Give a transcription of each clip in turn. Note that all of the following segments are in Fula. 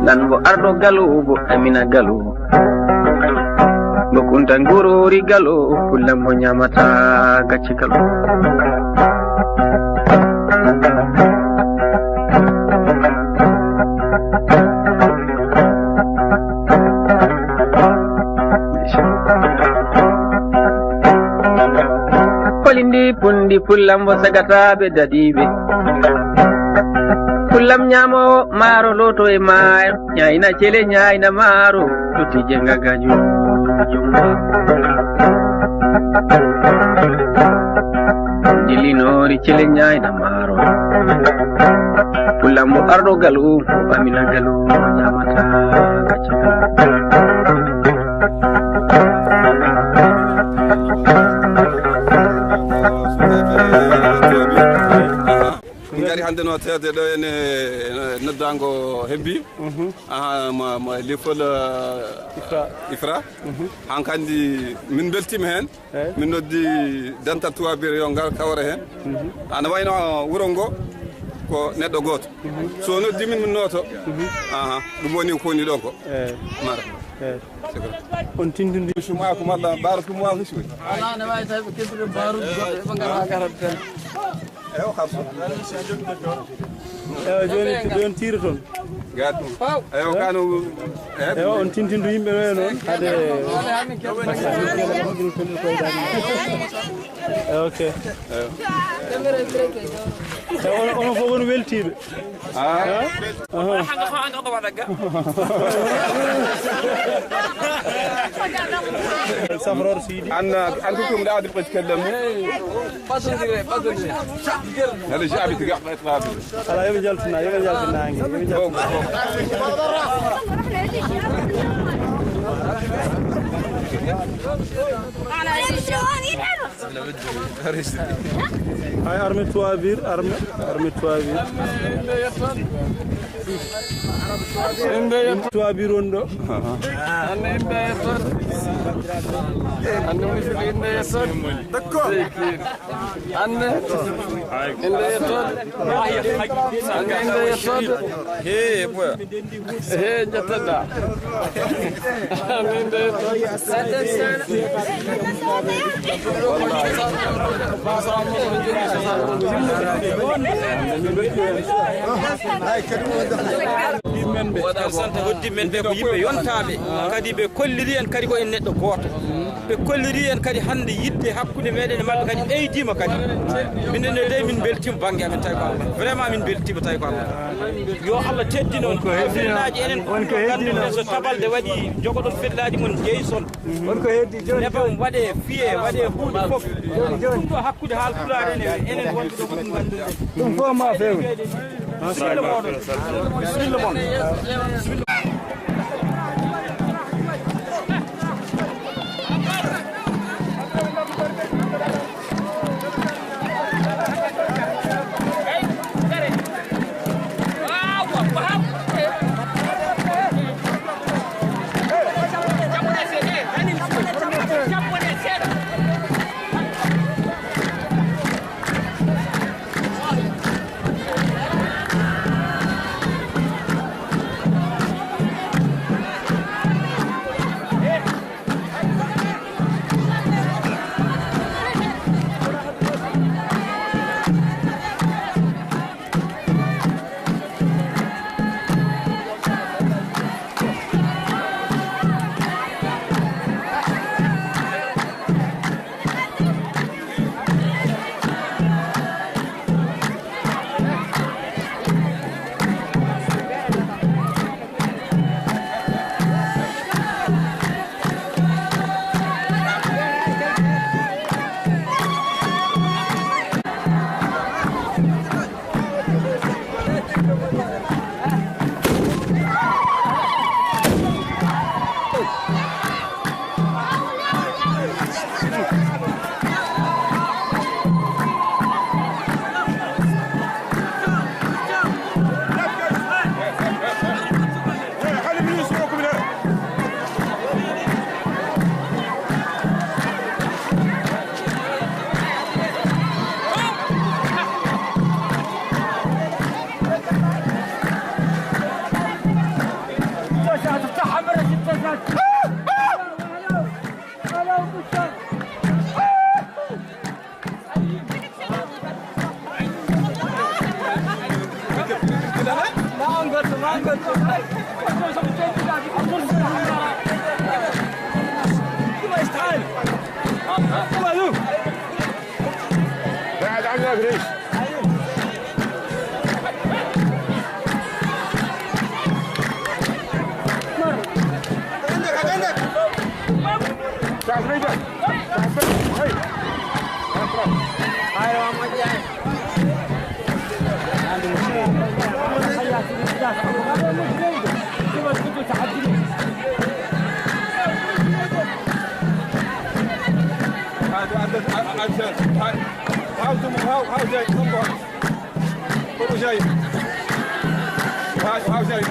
nan bo ardo galo bo amina galo bo kunta ngurori galo fulla mo nyamata gacci galo polindi pundi fullam bo sagatabe dadibe fullam nyamo maro loto e maayo nyaina cele nyaina maro tuti jenga ganyu jumba jilinori cele nyaina maro fullam bo ardo galu amina galu nyamata gacha ngari hande no tede do ene noddango hebbi ma lefol ifra hankandi min beltima hen min noddi danta tuwa bir yo ngal kawra hen ana wayno wurongo ko neddo goto so noddi min noto dum woni ko ni do ko mara on tindindi suma ko malla bar ko mo wisu ala ne way tay ko keddo baru goddo e bangara garat tan eyo khasso eyo joni don tiraton gadum eyo kanu eyo on tintindu yimbe we non hade okay on fo won weltibe سمرور سيدي أنا كنت قاعد بتكلم هذا شعبي تقع إطلاق لا يوم جالسنا هاي أرمي توابير أرمي توابير توابير وندو أنا مش إنه يسود دكتور أنا إنه يسود أنا إنه يسود هي بوا هي جتدا أنا إنه santa hoddi men be ko yimbe yontabe kadi be kolliri en kadi ko en neddo goto be kolliri en kadi hande yidde hakkunde meden e mabbe kadi eydima kadi minen de min beltim bangi amen tay ko vraiment min beltima tay ko yo Allah teddi non ko heddilaji enen on ko heddino so tabalde wadi jogodon fedlaji mon jeyson on ko heddi joni ne bam wade fiye wade huude fof joni ko hakkude hal fulare enen wonde do ko min wandude dum fo ma fewi bismillah قاعد عندك ريش عندك تعال ريجا هاي هاي ما جاي هاو جاي كله جاي هاو جاي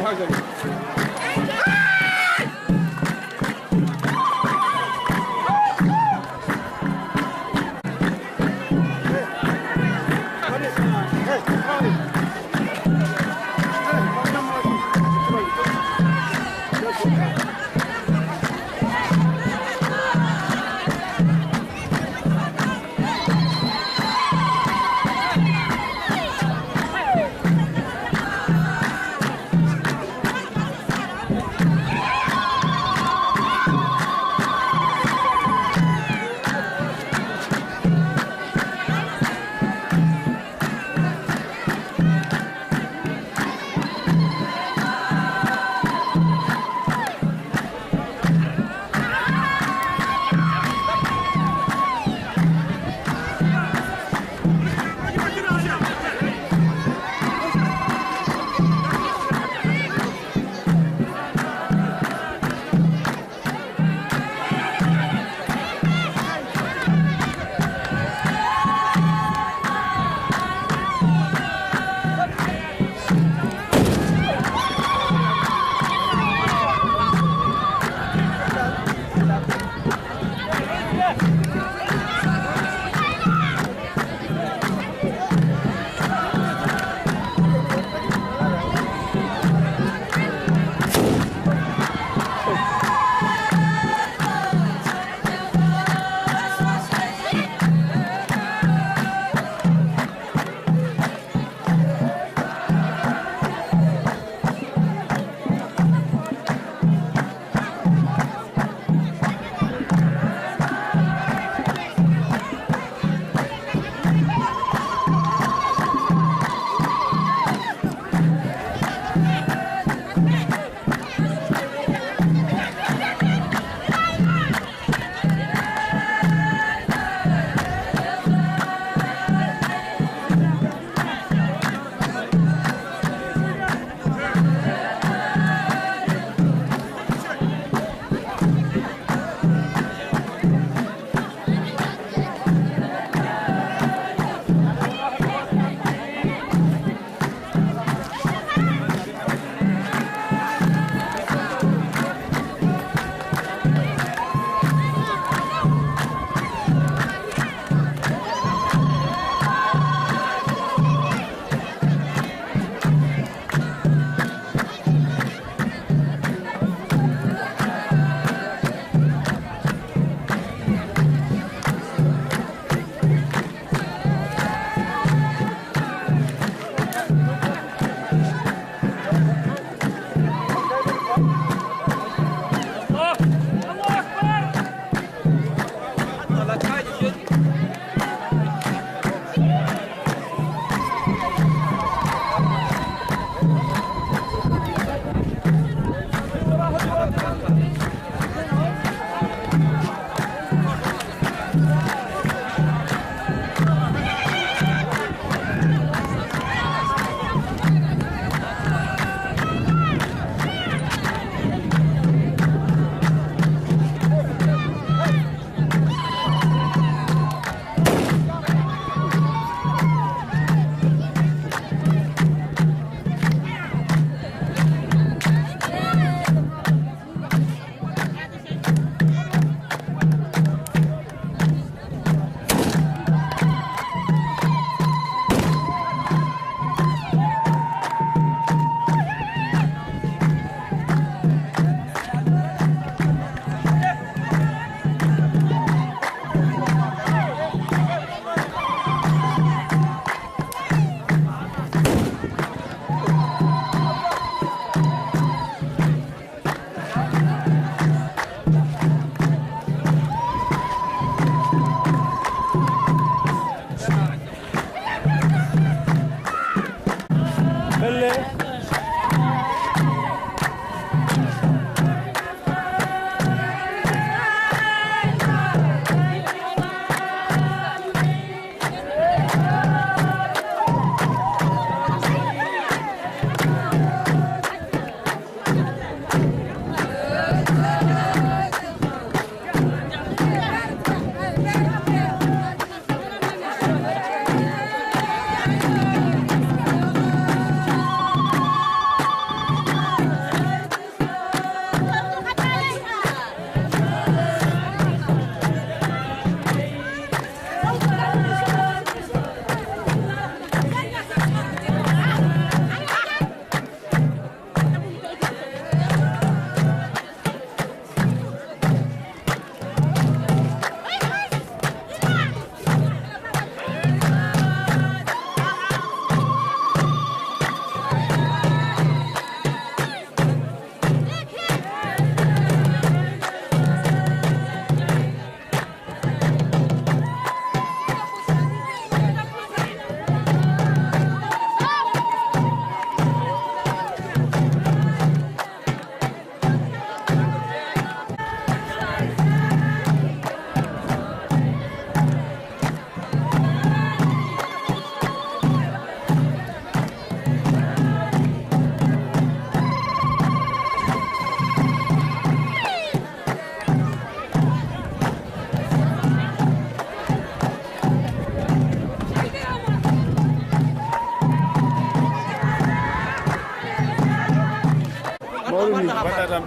mawɗum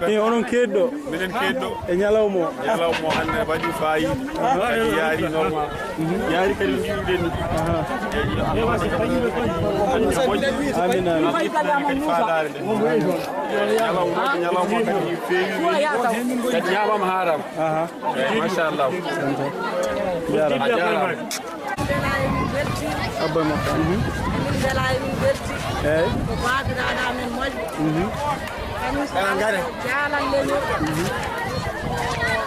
ni onon keedɗo minen keedɗo e ñalawmo ñalawmo hannde waɗi fayi kadi yaari normal yaari kadi ndiwɗen amin amin kadi faadare nde ñalawma kadi feewi kadi ñaamama haarama machallah jarama abba makko Belaayi min belti eyyi ko baabiraaɗo amen moƴƴo kañum so jaalan leñol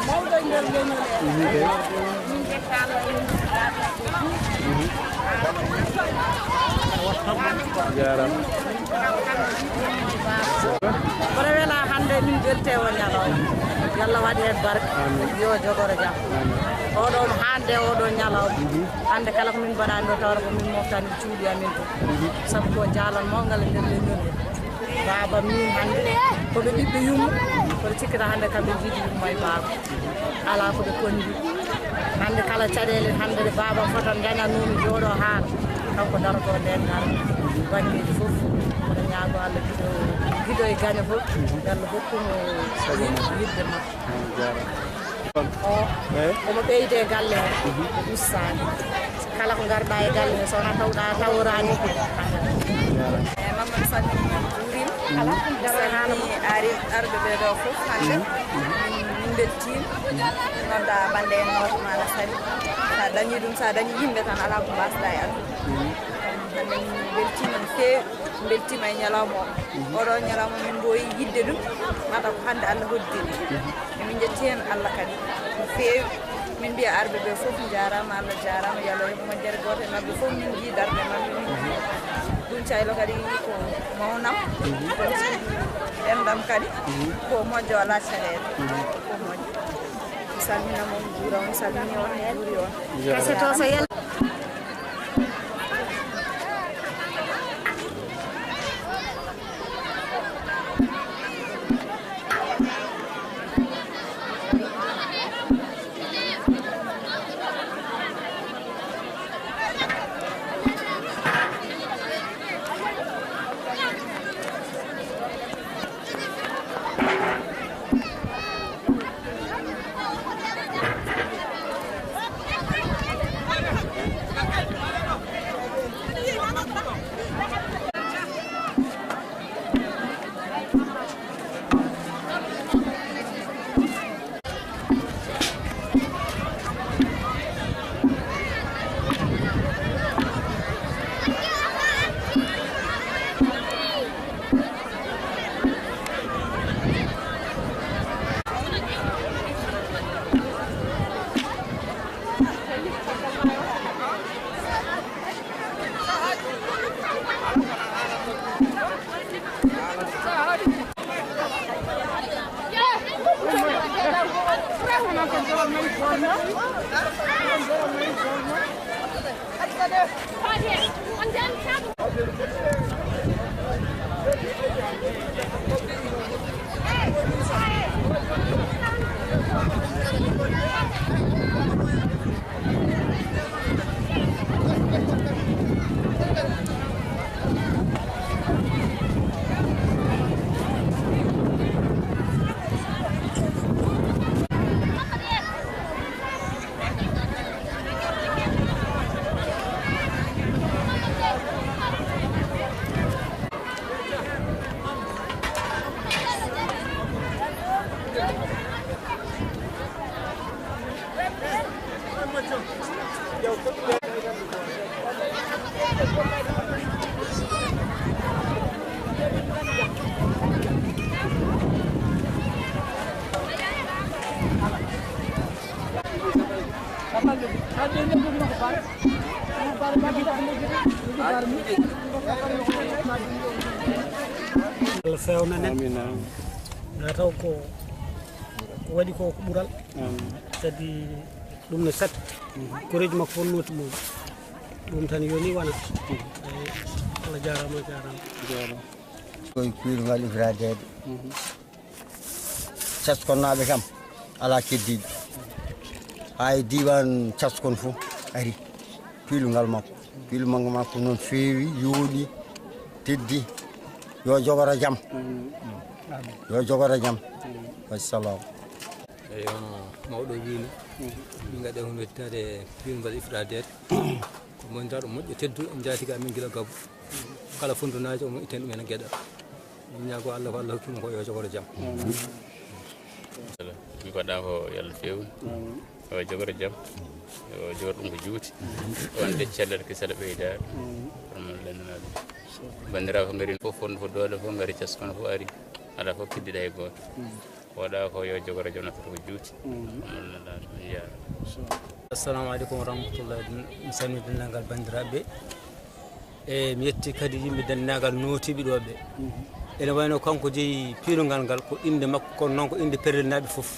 mawɗo e nder leñol min jettano jarama kono wela hannde min belte o ñalawma yallah waɗi hen barke yo jogoro jam oɗon hande oɗo ñalawma hande kala ko min mbaɗani ɗo tawra ko min moftani cuuɗi amin to saabu ko jaalan mawgal e nder leñol he baba min hande koɓe ɓiɓɓe yumma koɓe cikkata hande kamɓe jiiɗi yumma e baba ala koɓe kondi hande kala caɗele hande ɗe baba fotan dañanumi jooɗo haala kanko daroto nden har banggueji foof oɗo ñaago Allah guiɗo e gaña foof yallah hokkumo yidde makko omo ɓeyde galle he o ustani kala ko garɗa e galle he sowona tawɗa tawrani Mamadou Sall min juurima ari arɓe ɓe ɗo fof hande min beltima nodda bande en notoma ala sari sa dañi ɗum sa dañi yimɓe tan ala ko mbasɗa e aduna hande min beltima no feewi beltima e ñalawma o oɗo ñalawma min mboyi yidde ɗum mata ko hande Allah hoddiri emin jetti hen Allah kadi no feewi min mbiya arɓe ɓe fof jarama Allah jarama yo Allah yoɓ moƴƴere goto e mabɓe fof min jii darde mabɓe ɗum caylo kadi ko mawnam endam kadi ko moƴƴo ala caɗele ko moƴƴo mi salminamo mi juurama mi salmini on mi juuri on kese to so yel Allah fewna nen na taw ko waɗi ko ɓural kadi ɗum no sat koreji makko fof noti mum ɗum tan yoni wonata Allah jarama koye kuylgal ifradede caskonnaɓe kam ala keddiɗo hay diwan caskon fof ari piilungal makko noon feewi yooɗi teddi yo jogoro jaam yo jogoro jam wassalam eyi hono mawɗo wiini min gaɗe hono wettade piirngal ifradede ko montaɗo moƴƴo tedduɗo jaatiga amin gila gabbu kala fundunaji omo itten ɗumen gueɗal min ñaago Allah ko Allah hokkimo ko yo jogoro jam mi baɗa ko yalla fewni yo jogoro jam yo jogoro ɗum ko juuti wonde cellal ko sala ɓeydare ɗum lennanaɗum bandiraɓe ko ngari fof fondu fo doole fof ngari caskono fof ari ala fof kiddiɗa e goto waɗa ko yo jogoro jam nafata ko juuti lennanaɗum yiyara assalamu aleykum wa rahmatullahi mi salmini dendagal bandiraɓe e mi yetti kadi yimɓe dendagal notiɓe ɗo ɓe ene wayno kanko jeeyi piirugal ngal ko inde makko kono noon ko inde perlinaɓe fof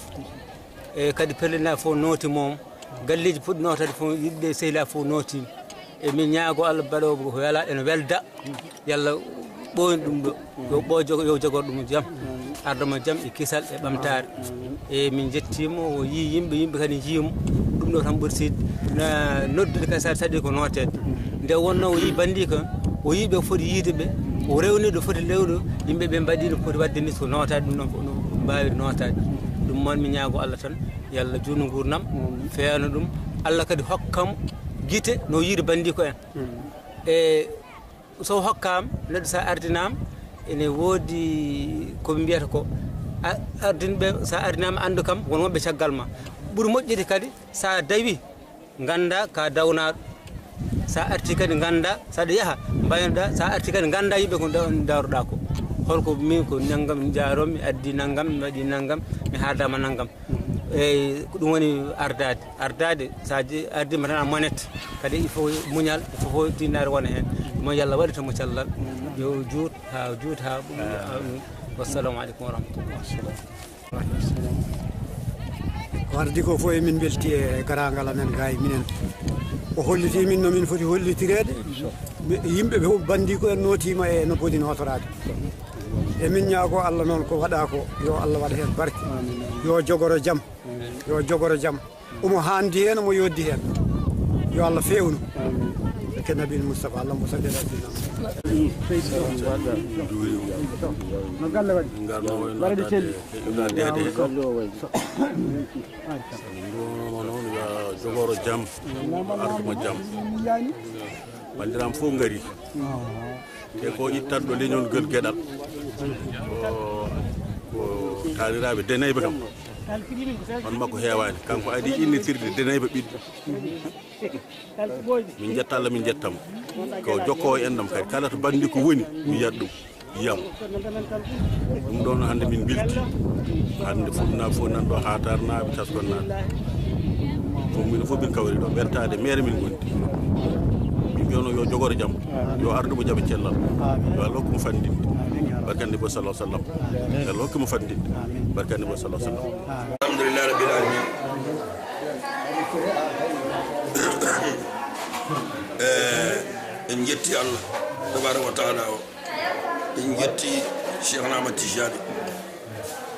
e kadi perlinaɓe fof nooti moom galleji puɗɗi notade fof yimɓe sehila fof notima e min ñaago Allah baɗowo ko wela ene welda yallah ɓoyni ɗum ɗo yo jogor ɗum jaam ardamo jaam e kisal e ɓamtare e min jettimo o yi yimɓe kadi jiimo ɗum ɗo tan ɓuuri sidde na noddude kadi sa saɗi ko notede nde wonno o yi bandi ko o yiɓe foti yiide ɓe o rewni ɗo foti lewɗo yimɓeɓe mbaɗi no foti wadde ni so notade ɗum ɗon no mbawi notade ɗum moon mi ñaago Allah tan yallah jurno gurnam fewna ɗum Allah kadi hokkamo guite no yiide bandi ko en e so hokkama neɗɗo sa ardinama ene woodi koɓe mbiyata ko ardinɓe sa ardinama andu kam won wonɓe caggal ma ɓuuri moƴƴide kadi sa dawi ganda ka dawnaɗo sa arti kadi ganda saɗa yaaha mbaynoɗa sa arti kadi ganda yimɓe ko daroɗa ko holko min ko naggam mi jarom mi addi naggam mi waɗi naggam mi haaldama naggam eyyi ko ɗum woni ardade sa ardima tan a monete kadi il faut muñal il faut dinare wona hen mo yallah waɗi tomo cellal yo juut ha wassalamu aleykum wa rahmatullah ko ardi ko fof emin belti e garagal amen gayi minen o holliti min nomin foti hollitirede yimɓe ɓe fof bandi ko en notima e no poti notorade emin ñaago Allah noon ko waɗa ko yo Allah waɗa hen barke yo jogoro jaam omo handi hen omo yoddi hen yo Allah fewnu ke nabil Moustapha Allah mo saɗel addinam no galle waɗi jogoro jam ardumo jam bandiram fof ngari te ko ittanɗo leñol gel gueɗal ko taniraɓe denayɓe kam on makko heewani kanko adi innitirde denayɓe ɓiɗɗo min jetta Allah min jettamo ko jokkowo endam kadi kala to bandi ko woni mi yiyat ɗum yiyam ɗum ɗon hande min bilti hande fotnaɓe fof nanɗo hatarnaɓe taskonnaɓe fof min fof min kawri ɗo ɓertade mere min gondi min mbiyano yo jogoro jaam yo ardumo jaam e cellal yo Allah hokkimo fandinde barkande bo sallallahu alaihi wasallam yo Allah hokkimo fandinde barkande bo sallallahu alaihi wasallam alhamdulillah rabbil alamin en jetti Allah tabaraka wa taala o en jetti Cheikh Ahmad Tijani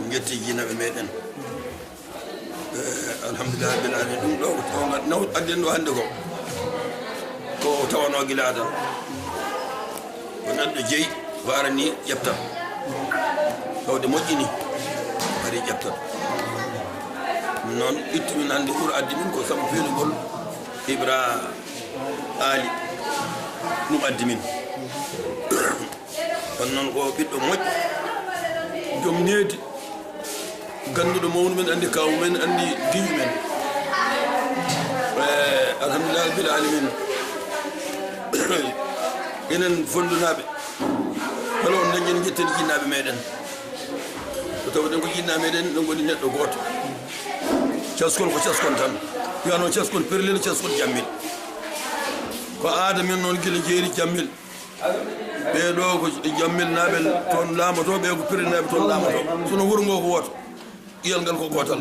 en jetti jinaɓe meɗen alhamdulillah rabbil alamin ɗum ɗo naw adden ɗo hande ko tawano gila adal ko neɗɗo jeeyi ko arani ƴeftat tawde moƴƴini ari ƴeftat noon ittumin hande ɓuur addi min ko sabu feelugol Ibra Ali ɗum addi min kono noon ko ɓiɗɗo moƴƴo joom needi ganduɗo mawnu men andi kawu men andi diwi men alhamdulillah rabbil alamin enen fondunaɓe kala on dañen jetten jinnaɓe meɗen ko tawden ko jinnaɓe meɗen ɗo goni neɗɗo goto caskon ko caskon tan wiyano caskon perlel caskon jammil ko aada men noon guila jeeri jammil ɓeɗo ko jammil naɓel toon laamoto ɓe ko perlinaɓe toon laamoto sono wuuro ngo ko woto iyal ngal ko gotal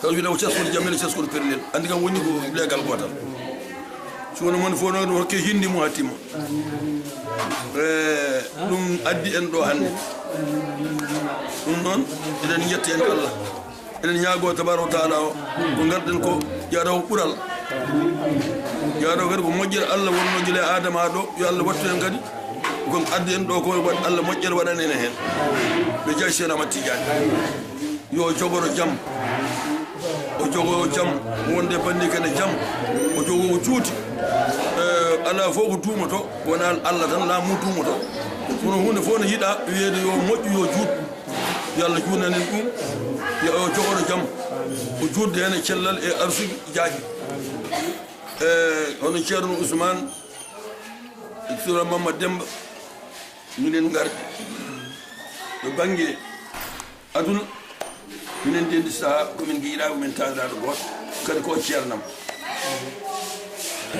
kala wiyata ko caskon jammil caskon perlel andi kam woni ko leegal gotal sono mon fof noon hokke hindi mo hattima ɗum addi en ɗo hande ɗum noon eɗen jetti en Allah eɗen ñaago tabaraka wa taala o ko garɗen ko yaɗo ɓuural yaɗo kadi ko moƴƴere Allah wonno guila Adama ɗo yo Allah wattu en kadi ko addi en ɗo ko Allah moƴƴere waɗan en hen ɓe jeyi Cheikh Ahmad Tidiane yo jogoro jam o jogo jam wonde bandi kene jam o jogo juuti ala fof ko duumoto wona Allah tan la mu duumoto kono hunde fof ne yiɗa wiyeede yo moƴƴu yo juut yalla juunanen ɗum yo jogoro jam o juutde hen e cellal e arsugi jaaji hono ceerno Ousmane sura Mamadou Demba minen gardi ɗo banggue aduna minen dendi saha komin giiɗa komin tawiraɗo goto kadi ko ceernam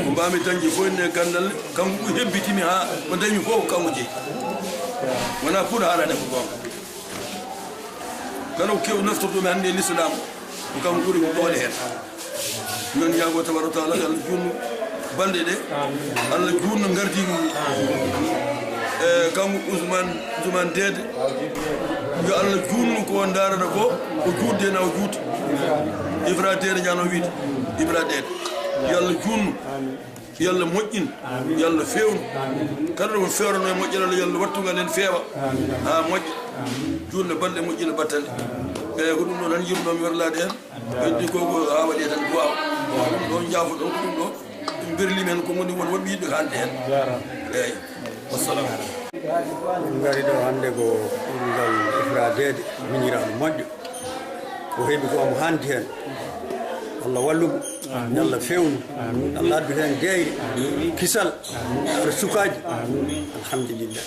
ko mbami dañde fof enne gandal kanko hebbitimi ha ko dañmi fof ko kanko jeeyi wona pour haalane ko gonga kala ko kew naftorɗumi hannde e l'islam ko kanko ɓuuri ko ɗoole hen min jago tabaraka taala Allah junnu balɗe ɗe Allah junno gardimi kanko Ousmane Dede yo Allah junnu ko darata ko o juutde na o juuti Ibra Dede ñano wiide Ibra Dede yo Allah junnu yo Allah moƴƴin yo Allah fewnu kala ɗo fewrano e moƴƴere yo Allah wattugal en feewa ha moƴƴa juutde balɗe moƴƴina battane ko ɗum ɗo tan yimɗomi werlade hen heddi koko ha waɗi tan duwaw ɗo jaafo ɗon ko ɗum ɗo ɗum berlimi hen ko woni won woɓɓe yiɗɓe haalde hen eyyi wassalamu min gari ɗo hannde ko ɗumgal Ibra Dede miñiraɗo moƴƴo ko heeɓi ko omo handi hen Allah wallumo Allah fewnu Allah addu hen deyre kisal aɗa sukaji alhamdulillah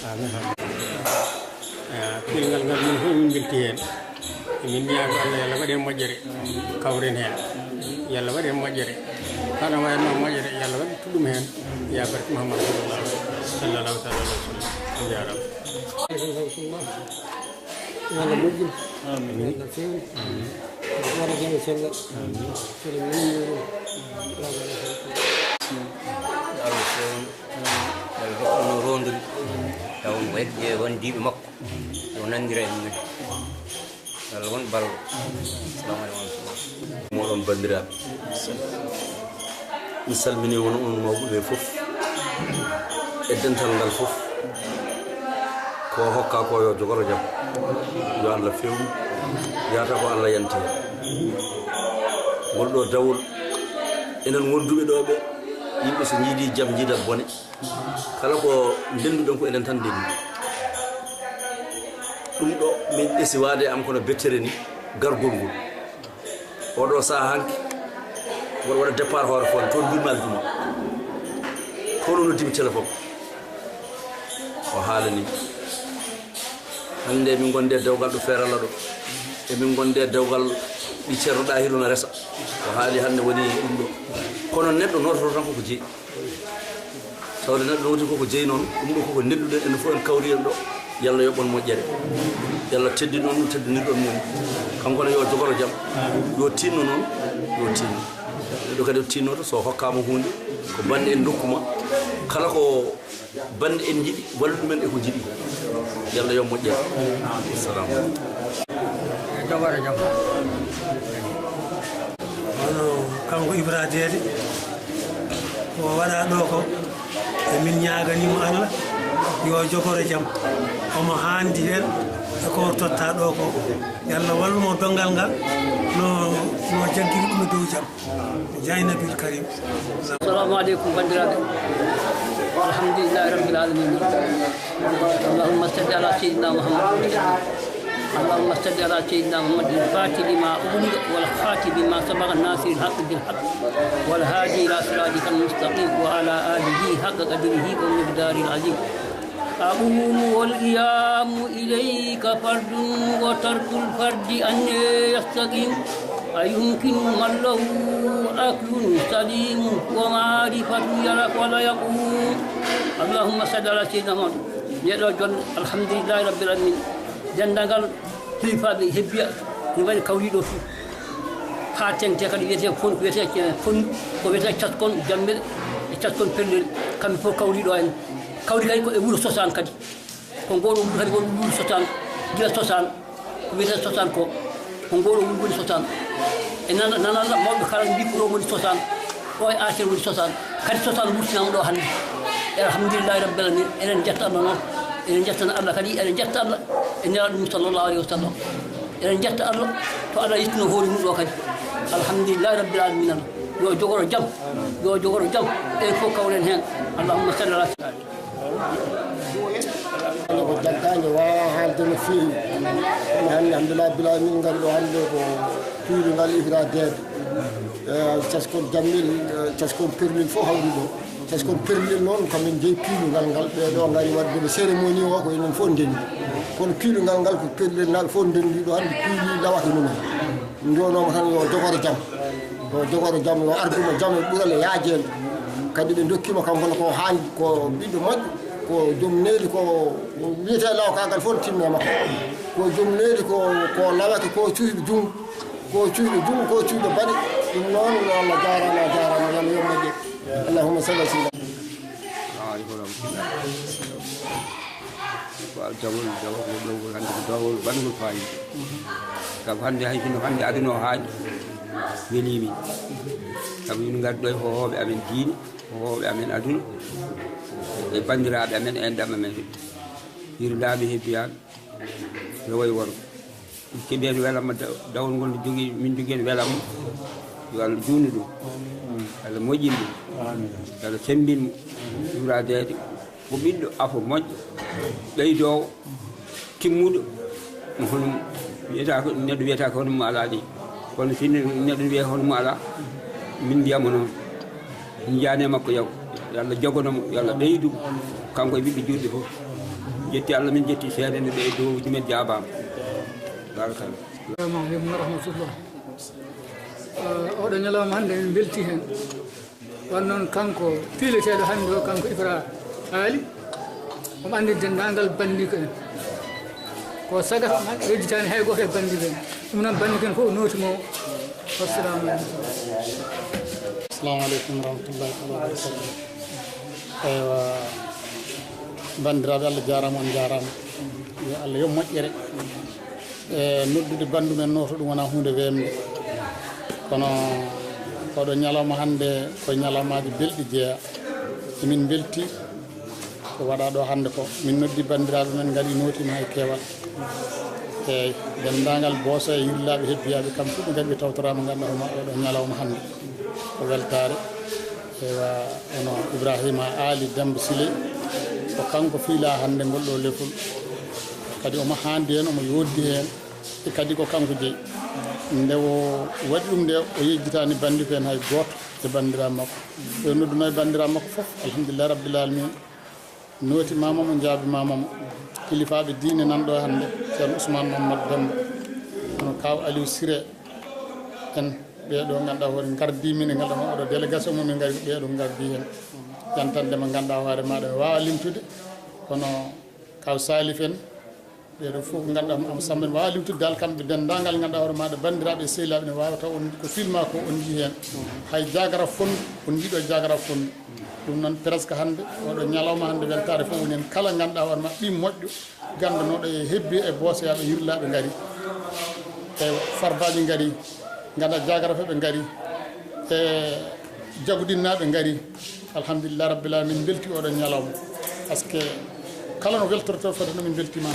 pilgal ngal min fof min belti hen min ñaago Allah yalla waɗe moƴƴere kawren hen yalla waɗe moƴƴere kala wayno moƴƴere yalla waɗi tuɗum hen ya barke Muhammad sallallahu alaihi wasallam jarama yalla moƴƴin amin yalla fewni wara jam sellal no rondiri taw mo heddi e wondiɓe makko yo nandira en min Allah won ballo assalamu aleykum moɗon bandiraɓe mi salmini won on mawɓeɓe fof e dental ngal fof ko hokka ko yo jogoro jam yo Allah fewnu yata ko Allah yante wonɗo dawol enen wonduɓe ɗo ɓe yimɓe so jiiɗi jam jiidat bone kala ko ndenduɗen ko enen tan ndendu ɗum ɗo min ɗesi waade am kono bettere ni gargol ngol oɗo saha hanki woɗa waɗa départ hoore fon toon mbimmal duma toon noddimi téléphone o haalani hannde min gonde dewgal ɗo feeralla ɗo emin gonde dewgal ɗi ceerno Ɗahiru no resa o haali hannde woni ɗum ɗo kono neɗɗo nototo tan koko jeeyi tawde neɗɗo noti koko jeeyi noon ɗum ɗo koko nedduɗen enen fof en kawri en ɗo yalla yoɓon moƴƴere yalla teddin on ɗum teddinirɗon mum kanko ne yo jogoro jam yo tinno noon yo tinno neɗɗo kadi tinnoto so hokkama hunde ko bande en dokkuma kala ko bande en jiiɗi wallu ɗumen e ko jiiɗi yalla yo moƴƴere assalamu jogoro jam ono kanko Ibra Dede ko waɗa ɗo ko emin ñaganimo Allah yo jogoro jam omo handi hen e ko totta ɗo ko yalla wallumo dongal ngal no jaggiri ɗum e dow jam Dieynabou Karim assalamu aleykum bandiraɓe alhamdulillahi rabbil alamin allahumma salli ala sayyidina muhammad اللهم صل على سيدنا محمد الفاتح لما أغلق والخاتم بما سبق الناصر الحق بالحق والهادي إلى صراطك المستقيم وعلى آله حق قدره ومقدار العظيم أقوم والقيام إليك فرد وترك الفرد أن يستقيم أيمكن من له أكل سليم ومعرفة يرق ولا يقوم اللهم صل على سيدنا محمد الحمد لله رب العالمين dendagal kilifaɓe hebbiya ne waɗi kawriɗo fof ha tengte kadi wiyete fon ko wiyete fon ko wiyete caskon jamɓe e caskon pellel kamɓe fof kawriɗo en kawri kadi ko e wuuro sosan kadi ko ngoɗo wuuro kadi woni wuuro sosan gila sosan ko wiyete sosan ko ngoɗo wuuro woni sosan e nanalla mawɓe kala mbi ko ɗo woni sosan ɗo e ater woni sosan kadi sosan wurtinama ɗo hannde alhamdulillahi rabbil alamin eɗen jetta Allah noon eɗen jettana Allah kadi eɗen jetta Allah nelaɗo ɗum sallllahu alayhi wa sallam eɗen jetta Allah to Allah yettuno hoore mum ɗo kadi alhamdulillahi rabbil alamina yo jogoro jam e fof kawren heen allahumma salli ala ko jaggande wawa haalde no feewi kono hannde alhamdulillah bila min ngari ɗo hannde ko piiringal ISRA deede caskon jammil caskon perlil fof hawri ɗo caskon perlil noon kamin jeeyi piilungal ngal ɓeɗo ngari wadde cérémonie o ko enen fof ndendi kono piilungal ngal ko perlil ngal fof ndendi ɗo hannde piili lawata mumen jonoma tan yo jogoro jam yo arduma jam e ɓural e yaajede kadi ɓe dokkima kam hono ko haandi ko ɓiɗɗo moƴƴo ko joom needi ko wiyete lawkagal fof timme makko ko joom needi ko lawata ko cuuɗo jungo ko cuuɗo baɗi ɗum noon Allah jarama yam yo moƴƴe allahumma salli ala sayyidina ko jawol ɗowgol hannde ko dowol ɓangol fayi sabu hannde hay fino hannde aduna o haaƴi welimi sabu min ngardi ɗo e hohoɓe amen diine hohoɓe amen aduna e bandiraɓe amen e enɗam amen hirdaɓe hebbiyaɓe rewoye worgo keeɓi hen welamma dawol ngol jogui min jogui hen welamma yo Allah juutnu ɗum Allah moƴƴin ɗum Allah sembinmo juuradede ko ɓiɗɗo afo moƴƴo ɓeydowo timmuɗo hono wiyata ko neɗɗo wiyata ko hono mo ala ɗi kono sinno neɗɗo wiya hono mo ala min mbiyamo noon min jani e makko yaw yo Allah jogonomo yo Allah ɓeydu kanko e ɓiɓɓe juɗɗe fof jetti Allah min jetti seeɗa nde ɓe dowji men jabama barakalla assalamu aleykum wa rahmatullah oɗo ñalawma hannde en belti hen wan noon kanko piileteɗo hannde o kanko ISRA haali omo andi dendagal bandiko en ko sagata rejjitani hay goto e bandiko en ɗum noon bandiko en fof o notimo wassalamu aleykum assalamu aleykum wa rahmatullahi wa barakatuh eywa bandiraɓe Allah jarama on jarama yo Allah yo moƴƴere e noddude bandumen noto ɗum wona hunde wemde kono oɗo ñalawma hannde koye ñalawmaji belɗi jeeya emin belti ko waɗa ɗo hannde ko min noddi bandiraɓe men gaari notima hay keewal eyyi dendagal booso e yillaɓe hebbiyaɓe kam fof ɓe gaari ɓe tawtorama ganduɗa ma oɗo ñalawma hannde ko weltare ewa ono Ibrahima Ali Demba Sile ko kanko fiila hannde ngol ɗo lefol kadi omo haandi hen omo yoddi hen e kadi ko kanko jeeyi nde o waɗi ɗum nde o yejjitani bandiko en hay goto e bandiraɓe makko ɓe nodduno e bandiraɓe makko foof alhamdulillah rabbil alamin nooti mamamo jaabi mamamo kilifaɓe diine nanɗo hannde ceerno Ousmane Mamadou Demba ono kaw Aliou Siré en ɓeɗo ganduɗa hoore gardi min e ganduɗa oɗo délégation momin gari ko ɓeɗo gardi hen jantande mo ganduɗa hoore maɗa mi wawa limtude kono kaw Salif en ɓeɗo fof ko ganduɗa am Samba mi wawa limtude dal kamɓe dendagal ganduɗa hoore maɗa bandiraɓe e sehilaɓe ne wawa taw ko filma ko on jii hen hay jagara fondu on jiiɗo jagara fondu ɗum noon presque hannde oɗo ñalawma hannde weltare fof woni hen kala ganduɗa hoore ma ɓim moƴƴo gandunoɗo e hebbi e boosoyaɓe yirlaɓe gaari e farbaji gaari ganduɗa jagara fof ɓe gaari e jagudinnaɓe gaari alhamdulillah rabbil alamin min belti oɗo ñalawma par ce que kala no weltorto foti no min beltima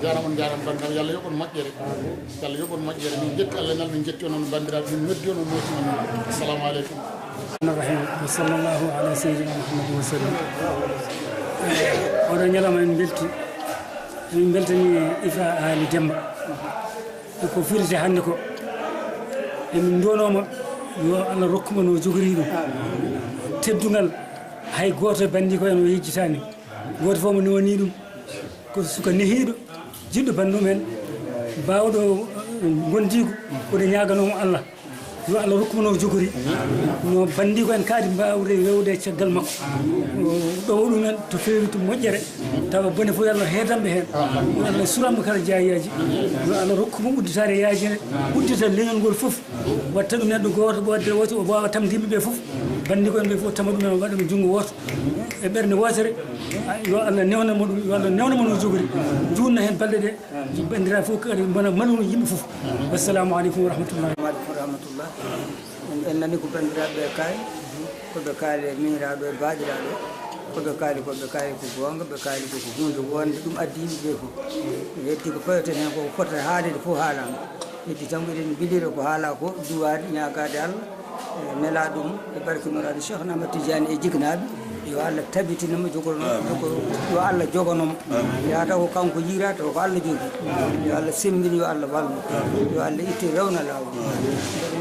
jarama on jarama bandiraɓe yallah yoɓon moƴƴere yallah yoɓon moƴƴere min jetti Allah nal min jetti onon bandiraɓe min noddi onon notima noon assalamu aleykum rahim wa sallallahu ala sayyidina muhammadin wa sallam oɗo ñalawma en belti min beltani ISRA Ali Demba ko firte hannde ko emin donoma yo Allah rokkuma no jogori ɗum teddugal hay goto bandi ko en o yejjitani goto fof mo newani ɗum ko suka nehiɗo jiɗɗo bandum en bawɗo gondigo oɗo ñaganomo Allah yo Allah rokkuma no jogori no bandi ko en kaadi mbawde rewde caggal makko ɗowo ɗumen to fewi to moƴƴere tawa bone fof yo Allah heedanɓe hen yo Allah suranɓe kala jeeyaji yo Allah rokkuma udditare yaajine uddita leñol ngol foof watta ɗum neɗɗo goto wadde woto o wawa tamde yimɓeɓe foof bandi ko en ɓe fof tama ɗumen waɗa ɗum junngo woto e ɓerde wotere yo Allah newnamo ɗum yo Allah newnamo no jogori junna hen balɗe ɗe bandiraɓe fof kadi bona manuno yimɓe foof wassalamu aleykum wa rahmatullahi rahmatullah en nani ko bandiraɓe kaali koɓe kaali e miñiraɗo e baɗiraɗo koɓe kaali ko gonga ɓe kaali ko hunde wonde ɗum addi yimɓeɓe fof heddi ko fewten hen koko fota haalede fof haalama heddi tan eɗen bilira ko haala ko duwade ñagade Allah nela ɗum e barke noraɗo Cheikh Ahmad Tidiane e jignaɓe yo Allah tabitinamo yo Allah jogonomo yata ko kanko yirata ko Allah jogi yo Allah sembini yo Allah walmo yo Allah itte rewna lawol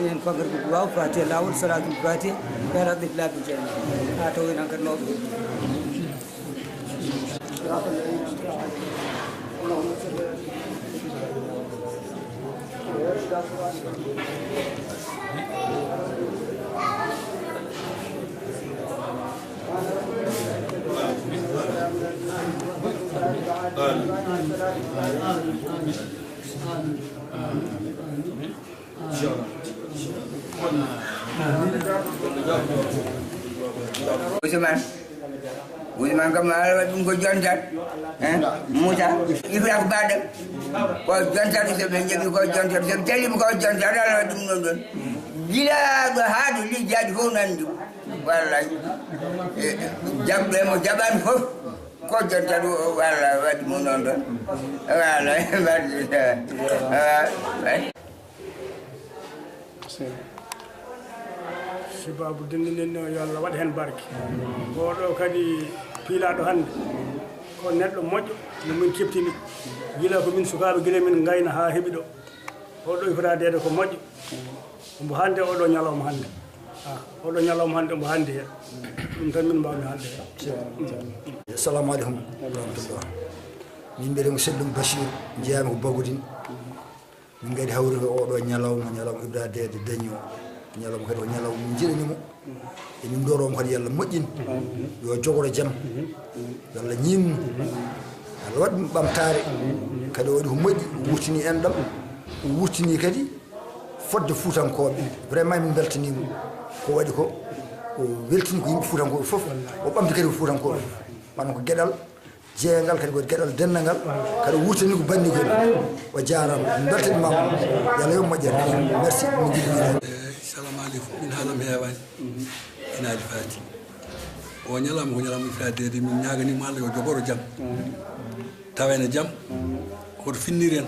en fagare ko waw fatiha lawol salatul fatiha ɓeɗaɓe laabi jeene ha taw en hankadi mawɓe Usman kam ala ɗum ko jontat Moussa Ibra ko baɗam ko jontat soɓe jaɓi ko jontat soɓe calima ko jontat ala ɗum ɗon ɗon jilaɗo haade liggjaji fof nandi wallay jaɓɓe mo jaɓani fof ko jontat walla waɗi mum ɗon ɗon wallay sibabu dendinen yo Allah waɗa hen barke oɗo kadi piilaɗo hande ko neɗɗo moƴƴo no min keftini gila ko min sukaɓe guila min gayna ha heeɓi ɗo oɗo ifradede ko moƴƴo omo hande oɗo ñalawma hande oɗo ñalawma hande omo hande hen ɗum tan min mbawmi hande hen assalamu aleykum warahmatullah min mbiɗe mo seddum Bachir jeeyami ko Bagoudine min gadi hawri ko oɗo ñalawma ibradede dañi o ñalawma kadi o ñalawma min jiɗanimo emin doromo kadi yo Allah moƴƴin yo jogoro jaam yo Allah ñimmo Allah waɗi ɓamtare kadi o waɗi ko moƴƴi o wurtini enɗam o wurtini kadi fodde Fuutankoɓe vraiment min beltanimo ko waɗi ko o weltini ko yimɓe Fuutankoɓe fof o ɓamti kadi ko Fuutankoɓe fof manan ko gueɗal jeeyangal kadi ko gueɗal dendagal kadi o wurtini ko banni kadi o jarama min beltanimama yo Allah yo moƴƴere merci min jiɗi salamu aleykum min haalam heewani inaji faati o ñalama ko ñalama ifradede min ñaganima Allah yo jogoro jaam tawene jaam koto finniri en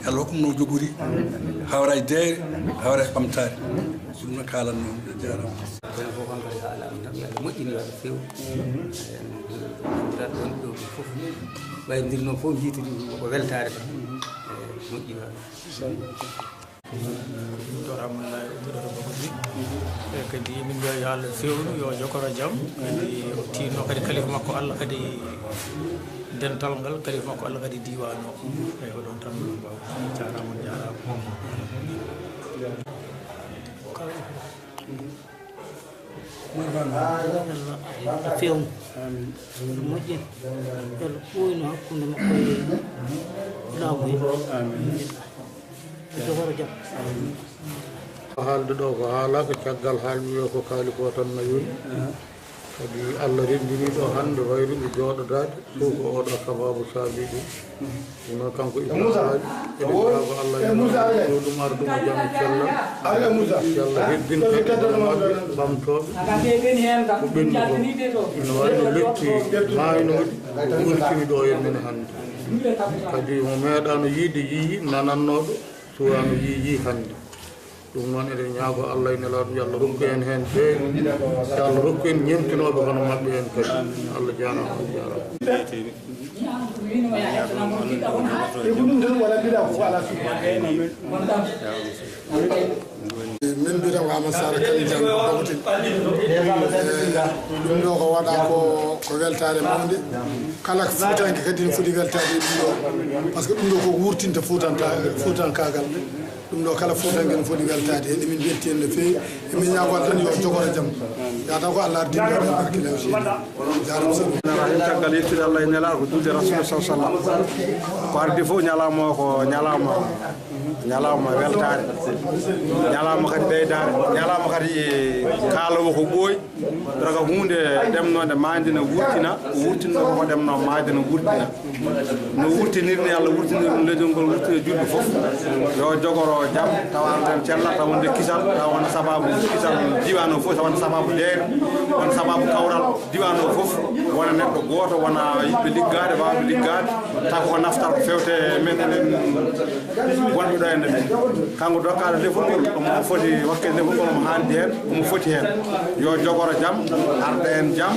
Allah hokkumno jogori hawra e deere hawra e ɓamtare ɗum no kalanno jarama kono fof kankadi haalama tan Allah moƴƴini waɗa few bandiraɓe wonɓe ɗo ɓe fof ɓaydirno fof jiitiri ko weltare tan moƴƴi waɗa Alhamdulillah ɗoɗo Bagoudine e kadi min mbiya yo Allah fewnu yo jogoro jaam kadi o tinno kadi kalifa makko Allah kadi dental ngal kalifa makko Allah kadi diwan o eyi ko ɗon tan mbaw jarama Allah fewnu Allah moƴƴin Allah ɓoyno hakkude makko e laamu jogoro jaam haalde ɗo ko haala ko caggal haalɓe ko kaali ko tan no yoni kadi Allah rendini ɗo hannde wayri ɓe jooɗodade fof ko oɗo sababu saabi ɗum ɗum kanko ifaali eɗen ko Allah yo ɗum ardumo jaam cellal Allah hebbin kadi maɓɓe ɓamtoɓe ko ɓenni ko ina wayno letti maynoɗi wurtini ɗo e men hannde kadi mo meeɗano yiide yiyi nanannoɗo suwano yiyi hannde ɗum noon eɗen ñaago Allah e nelaɗo yo Allah rokku en heen feewi yo Allah rokku en ñemtinoɓe hono maɓɓe en kadi Allah jarama min mbiyata ko Amadou Sara Kane Diang Bagoudine ɗum ɗo ko waɗa ko weltare mawde kala Fuutanke kadi ne foti weltade ɗum ɗo par ce que ɗum ɗo ko wurtinta Fuutankagal ɗum ɗo kala Fuutanke ne foti weltade hen emin belti hen no fewi emin ñagoto tan yo jogoro jaam yata ko Allah ardinɗo e barkila jaram sen caggal yettude Allah e nelaɗo ko julde Rasul sallam ko ardi fof ñalama ko ñalawma weltare ñalawma kadi ɓeydare ñalawma kadi kaalowo ko ɓooyi daga hunde ɗemnode maadi no wurtina ko wurtinno ko ɗemno maadi no wurtina no wurtinirni Allah wurtinir ɗum leydi ngol wurtina julɓe fof yo jogoro jam tawa tan cella tawa wonde kisal tawa wona sababu kisal diwan o fof tawa wona sababu deere wona sababu kawral diwan o fof wona neɗɗo goto wona yimɓe liggade wawɓe liggade taw ko naftal ko fewte men enen wonɓe ɗo enne ɓe kanko dokkaɗo lefugol omo foti wakkil lefugol omo haaldi hen omo foti hen yo jogoro jam arda en jam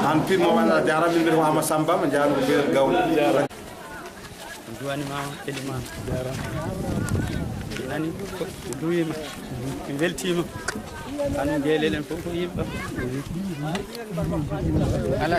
han pirmo waɗa jarama min mbiyata ko Amadou Samba mi jaami ko biyete gawlo duwani ma elima jarama nani duyima mi weltima an jeelelen fof ko yimɓe ala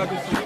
yagul